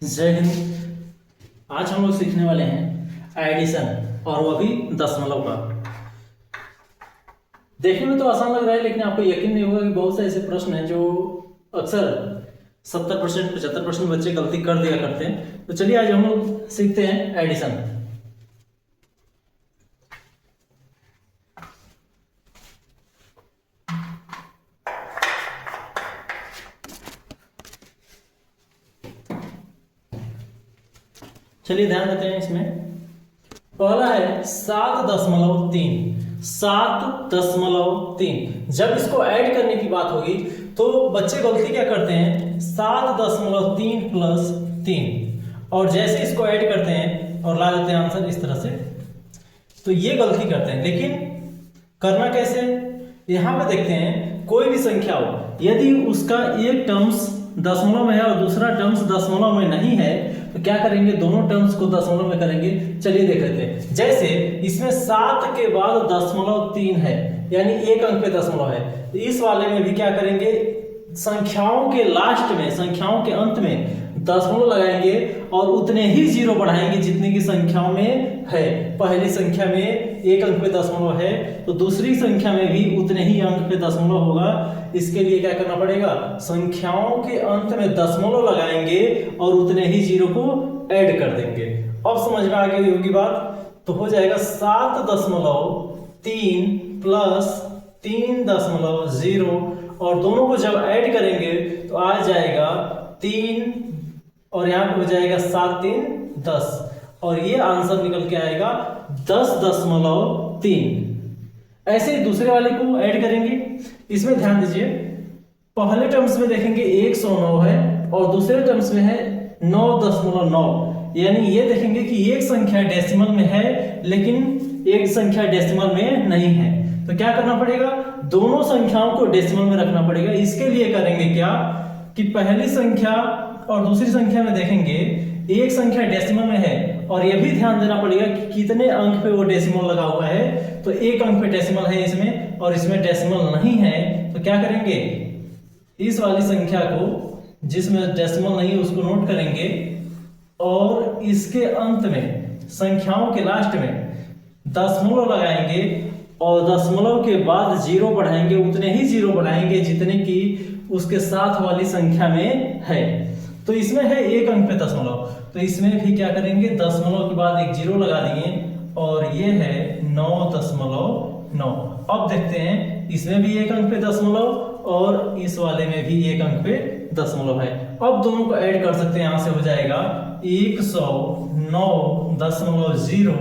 जय हिंद। आज हम लोग सीखने वाले हैं एडिशन और वो भी दशमलव का। देखने में तो आसान लग रहा है, लेकिन आपको यकीन नहीं होगा कि बहुत से ऐसे प्रश्न हैं जो अक्सर 70% 75% बच्चे गलती कर दिया करते हैं। तो चलिए आज हम लोग सीखते हैं एडिशन। चलिए ध्यान देते हैं। इसमें पहला है 7.3। 7.3 जब इसको ऐड करने की बात होगी तो बच्चे गलती क्या करते हैं, 7.3 प्लस 3, और जैसे इसको ऐड करते हैं और ला देते हैं आंसर इस तरह से, तो ये गलती करते हैं। लेकिन करना कैसे, यहां पे देखते हैं कोई भी संख्या हो, यदि उसका एक टर्म्स दशमलव में है और दूसरा टर्म्स दशमलव में नहीं है तो क्या करेंगे, दोनों टर्म्स को दशमलव में करेंगे। चलिए देख लेते हैं। जैसे इसमें 7 के बाद 0.3 है, यानी एक अंक पे दशमलव है, तो इस वाले में भी क्या करेंगे, संख्याओं के लास्ट में, संख्याओं के अंत में दशमलव लगाएंगे और उतने ही जीरो बढ़ाएंगे जितने की संख्याओं में है। पहली संख्या में एक अंक पे दशमलव है तो दूसरी संख्या में भी उतने ही अंक पे दशमलव होगा। इसके लिए क्या करना पड़ेगा, संख्याओं के अंत में दशमलव लगाएंगे और उतने ही जीरो को ऐड कर देंगे। अब समझ में आ गई होगी बात। तो हो जाएगा 7.3 प्लस 3.0, और दोनों को जब ऐड करेंगे तो आ जाएगा 3, और यहाँ पे हो जाएगा 7 3 10, और ये आंसर निकल के आएगा 10.3। ऐसे ही दूसरे वाले को ऐड करेंगे। इसमें ध्यान दीजिए, पहले टर्म्स में देखेंगे 109 है और दूसरे टर्म्स में है 9.9, यानी ये देखेंगे कि एक संख्या डेसिमल में है लेकिन एक संख्या डेसिमल में नहीं है। तो क्या करना पड़ेगा, दोनों संख्याओं को डेसिमल में रखना पड़ेगा। इसके लिए करेंगे क्या कि पहली संख्या और दूसरी संख्या में देखेंगे एक संख्या डेसिमल में है, और यह भी ध्यान देना पड़ेगा कि कितने अंक पे वो डेसिमल लगा हुआ है। तो एक अंक पे डेसिमल है इसमें और इसमें डेसिमल नहीं है, तो क्या करेंगे, इस वाली संख्या को जिसमें डेसिमल नहीं है उसको नोट करेंगे और इसके अंत में संख्याओं के लास्ट में दशमलव लगाएंगे और दशमलव के बाद जीरो बढ़ाएंगे, उतने ही जीरो बढ़ाएंगे जितने की उसके साथ वाली संख्या में है। तो इसमें है एक अंक पे दशमलव, तो इसमें भी क्या करेंगे, दशमलव के बाद एक जीरो लगा दिए और ये है 9.9। अब देखते हैं इसमें भी एक अंक पे दशमलव और इस वाले में भी एक अंक पे दशमलव है। अब दोनों को ऐड कर सकते हैं। यहां से हो जाएगा 109.0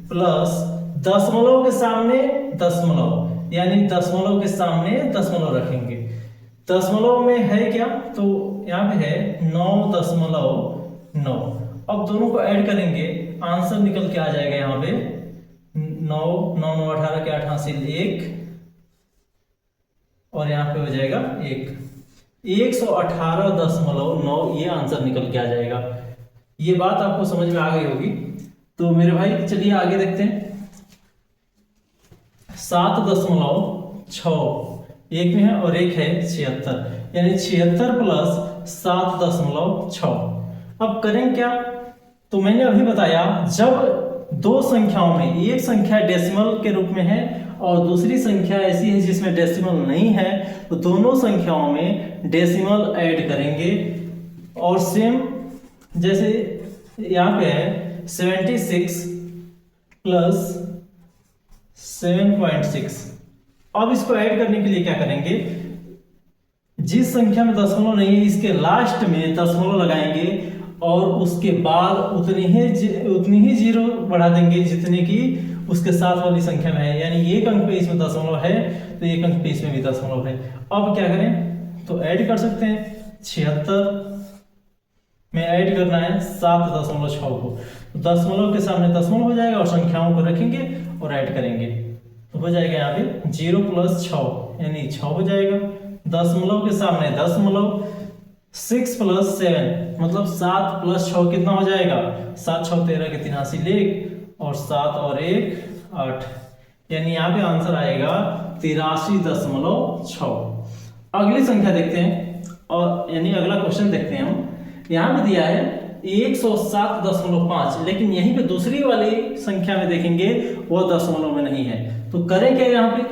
प्लस दशमलव के सामने दशमलव, यानी दशमलव के सामने दशमलव रखेंगे। दशमलव में है क्या, तो यहाँ पे है 9.9। अब दोनों को ऐड करेंगे, आंसर निकल के आ जाएगा यहाँ पे 9 9 9 18 के 8 हासिल 1, और यहाँ पे हो जाएगा 118.9, ये आंसर निकल के आ जाएगा। ये बात आपको समझ में आ गई होगी। तो मेरे भाई चलिए आगे देखते हैं। 7.6 एक में है और एक है 76, यानी 76 प्लस 7.6। अब करें क्या, तो मैंने अभी बताया जब दो संख्याओं में एक संख्या डेसिमल के रूप में है और दूसरी संख्या ऐसी है जिसमें डेसिमल नहीं है, तो दोनों संख्याओं में डेसिमल ऐड करेंगे। और सेम जैसे यहाँ पे है 76 प्लस 7.6। अब इसको ऐड करने के लिए क्या करेंगे, जिस संख्या में दशमलव नहीं है इसके लास्ट में दशमलव लगाएंगे और उसके बाद उतनी ही जीरो बढ़ा देंगे जितने की उसके साथ वाली संख्या में है। यानी एक अंक पे इसमें दशमलव है तो एक अंक पे इसमें भी दशमलव है। अब क्या करें, तो ऐड कर सकते हैं। 76 में ऐड करना है 7.6 को, तो दशमलव के सामने दशमलव हो जाएगा और संख्याओं को रखेंगे और ऐड करेंगे, तो हो जाएगा यहाँ पे 0 प्लस 6 यानी 6 हो जाएगा। दशमलव के सामने दशमलव, 6 प्लस 7 मतलब 7 प्लस 6 कितना हो जाएगा, 7 6 13 के 3 हासिल 1, और 7 और 1 8, यानी यहाँ पे आंसर आएगा 83.6। अगली संख्या देखते हैं, और यानी अगला क्वेश्चन देखते हैं हम। यहाँ पे दिया है 107.5, लेकिन यहीं पे दूसरी वाली संख्या में देखेंगे वो दशमलव में नहीं है। तो करें क्या यहाँ पे?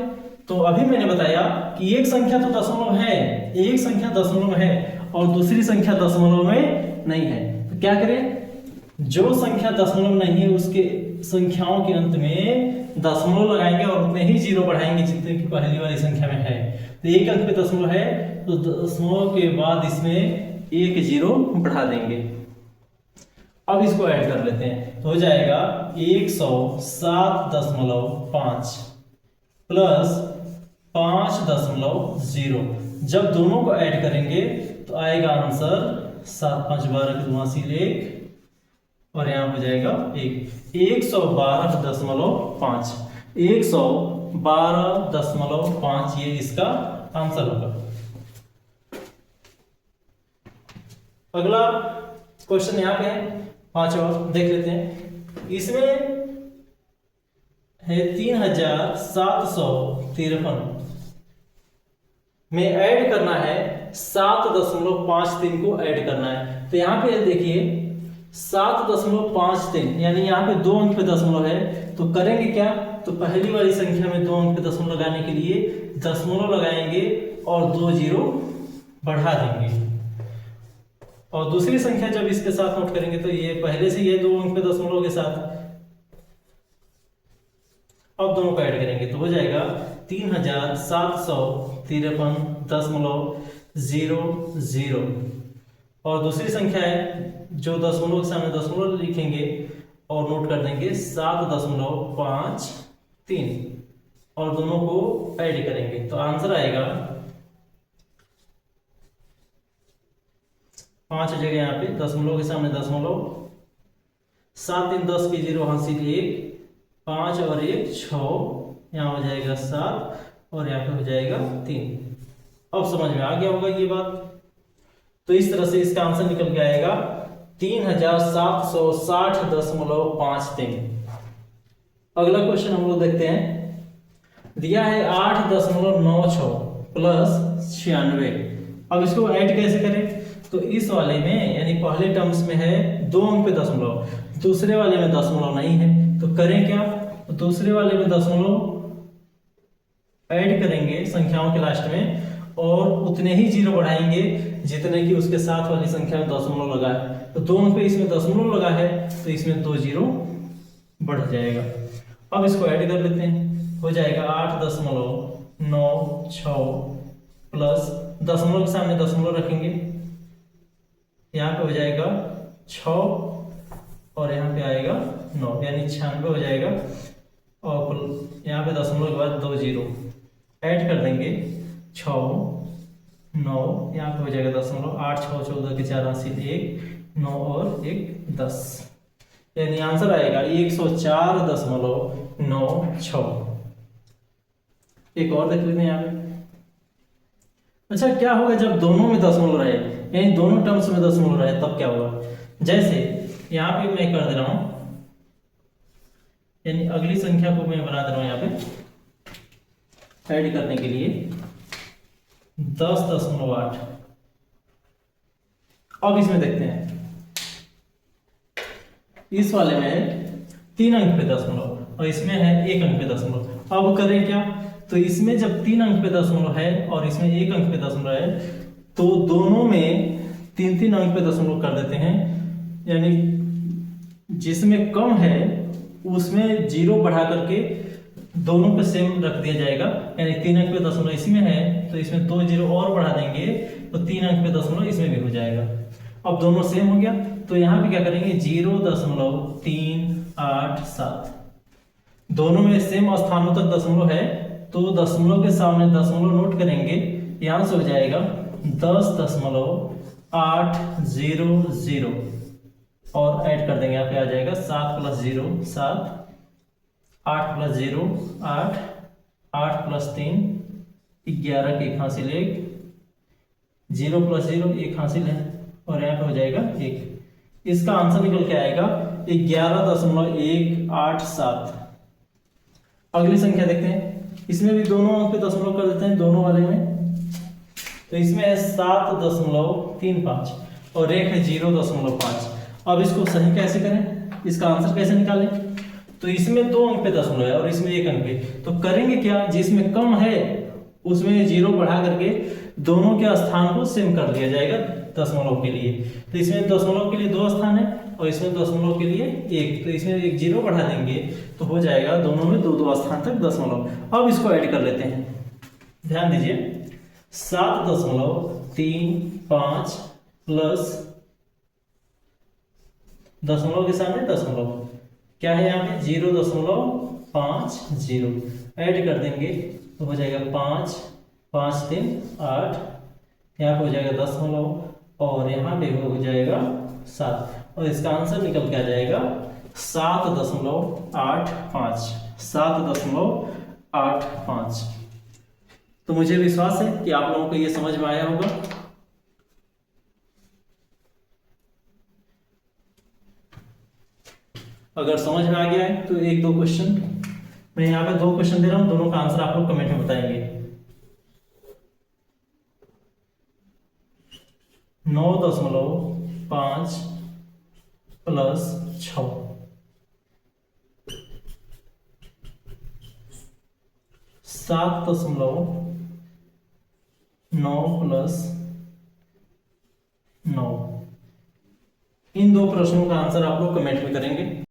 तो अभी मैंने बताया कि एक संख्या तो दशमलव है, एक संख्या दशमलव है और दूसरी संख्या दशमलव में नहीं है। तो क्या करें? जो संख्या दशमलव नहीं है उसके संख्याओं के अंत में दशमलव लगाएंगे और उतने ही जीरो बढ़ाएंगे जितने की पहली वाली संख्या में है। तो एक अंक पे दशमलव है तो दशमलव के बाद इसमें एक जीरो बढ़ा देंगे। अब इसको ऐड कर लेते हैं तो हो जाएगा 107.5 प्लस 5.0। जब दोनों को ऐड करेंगे तो आएगा आंसर 7 5 12 के 2 सील 1 और यहाँ हो जाएगा 112.5 112.5 ये इसका आंसर होगा। अगला क्वेश्चन यहाँ पे है 5 और देख लेते हैं। इसमें है 3753 में ऐड करना है 7.53 को ऐड करना है। तो यहाँ पे देखिए 7.53 यानी यहाँ पे 2 अंक पे दशमलव है। तो करेंगे क्या? तो पहली वाली संख्या में 2 अंक पे दशमलव लगाने के लिए दशमलव लगाएंगे और 2 जीरो बढ़ा देंगे। और दूसरी संख्या जब इसके साथ नोट करेंगे तो ये पहले से ये 2 अंक पे दशमलव के साथ अब दोनों को ऐड करेंगे तो हो जाएगा 3753.00 और दूसरी संख्या है जो दशमलव के सामने दशमलव लिखेंगे और नोट कर देंगे 7.53 और दोनों को ऐड करेंगे तो आंसर आएगा 5 जगह यहाँ पे दशमलव के सामने दशमलव 7 3 10 की 0 हासिल 1 5 और 1 6 यहाँ हो जाएगा 7 और यहाँ पे हो जाएगा 3। अब समझ में आ गया होगा ये बात। तो इस तरह से इसका आंसर निकल के आएगा 3760.53। अगला क्वेश्चन हम लोग देखते हैं। दिया है 8.96 प्लस 96। अब इसको ऐड कैसे करें? तो इस वाले में यानी पहले टर्म्स में है 2 अंक पे दशमलव, दूसरे वाले में दशमलव नहीं है। तो करें क्या? तो दूसरे वाले में दशमलव ऐड करेंगे संख्याओं के लास्ट में और उतने ही जीरो बढ़ाएंगे जितने की उसके साथ वाली संख्या में दशमलव लगा है। तो 2 अंक पे इसमें दशमलव लगा है तो इसमें 2 जीरो बढ़ जाएगा। अब इसको ऐड कर लेते हैं हो जाएगा 8.96 प्लस दशमलव के सामने दशमलव रखेंगे यहाँ पे हो जाएगा 6 और यहाँ पे आएगा 9 यानी 96 हो जाएगा और यहाँ पे दशमलव के बाद 2 जीरो ऐड कर देंगे 6 9 यहाँ पे हो जाएगा दशमलव 8 6 14 के 4 हासिल 1 9 और 1 10 यानी आंसर आएगा 104.96। एक और देख लेते हैं यहाँ पे। अच्छा क्या होगा जब दोनों में दशमलव रहे यानी दोनों टर्म्स में दशमलव रहे तब क्या होगा? जैसे यहाँ पे मैं कर दे रहा हूं यानी अगली संख्या को मैं बना दे रहा हूं यहाँ पे ऐड करने के लिए 10.8। अब इसमें देखते हैं इस वाले में 3 अंक पे दशमलव और इसमें है 1 अंक पे दशमलव। अब करें क्या? तो इसमें जब 3 अंक पे दशमलव है और इसमें 1 अंक पे दशमलव है तो दोनों में 3 अंक पे दशमलव कर देते हैं यानी जिसमें कम है उसमें जीरो बढ़ा करके दोनों पे सेम रख दिया जाएगा। यानी 3 अंक पे दशमलव इसमें है तो इसमें 2 जीरो और बढ़ा देंगे तो 3 अंक पे दशमलव इसमें भी हो जाएगा। अब दोनों सेम हो गया तो यहाँ पे क्या करेंगे 0.387 दोनों में सेम स्थानों तक दशमलव है तो दशमलव के सामने दशमलव नोट करेंगे यहाँ से हो जाएगा 10.800 और ऐड कर देंगे यहाँ पे आ जाएगा 7 + 0 7 8 + 0 8 8 + 3 11 के 1 हासिल 1 0 + 0 1 हासिल है और यहाँ पे हो जाएगा 1। इसका आंसर निकल के आएगा 11.187। अगली संख्या देखते हैं। इसमें भी दोनों अंक पे दशमलव कर देते हैं दोनों वाले में। तो इसमें है 7.35 और एक है 0.5। अब इसको सही कैसे करें, इसका आंसर कैसे निकालें? तो इसमें 2 अंक पे दशमलव है और इसमें 1 अंक पे, तो करेंगे क्या, जिसमें कम है उसमें 0 बढ़ा करके दोनों के स्थान को सेम कर दिया जाएगा दशमलव के लिए। तो इसमें दशमलव के लिए 2 स्थान है और इसमें दशमलव के लिए 1, तो इसमें एक 0 बढ़ा देंगे तो हो जाएगा दोनों में 2 स्थान तक दशमलव। अब इसको ऐड कर लेते हैं, ध्यान दीजिए 7.35 प्लस दशमलव के सामने दशमलव क्या है, यहाँ पे 0.50 ऐड कर देंगे तो हो जाएगा 5, 5 3 8, यहाँ पे हो जाएगा दशमलव और यहाँ पे हो जाएगा 7 और इसका आंसर निकल के आ जाएगा 7.85, 7.85। तो मुझे विश्वास है कि आप लोगों को ये समझ में आया होगा। अगर समझ में आ गया है तो 1-2 क्वेश्चन मैं यहाँ पे 2 क्वेश्चन दे रहा हूँ, दोनों का आंसर आप लोग कमेंट में बताएंगे। 9.5 प्लस 6, 7.9 प्लस 9। इन 2 प्रश्नों का आंसर आप लोग कमेंट में करेंगे।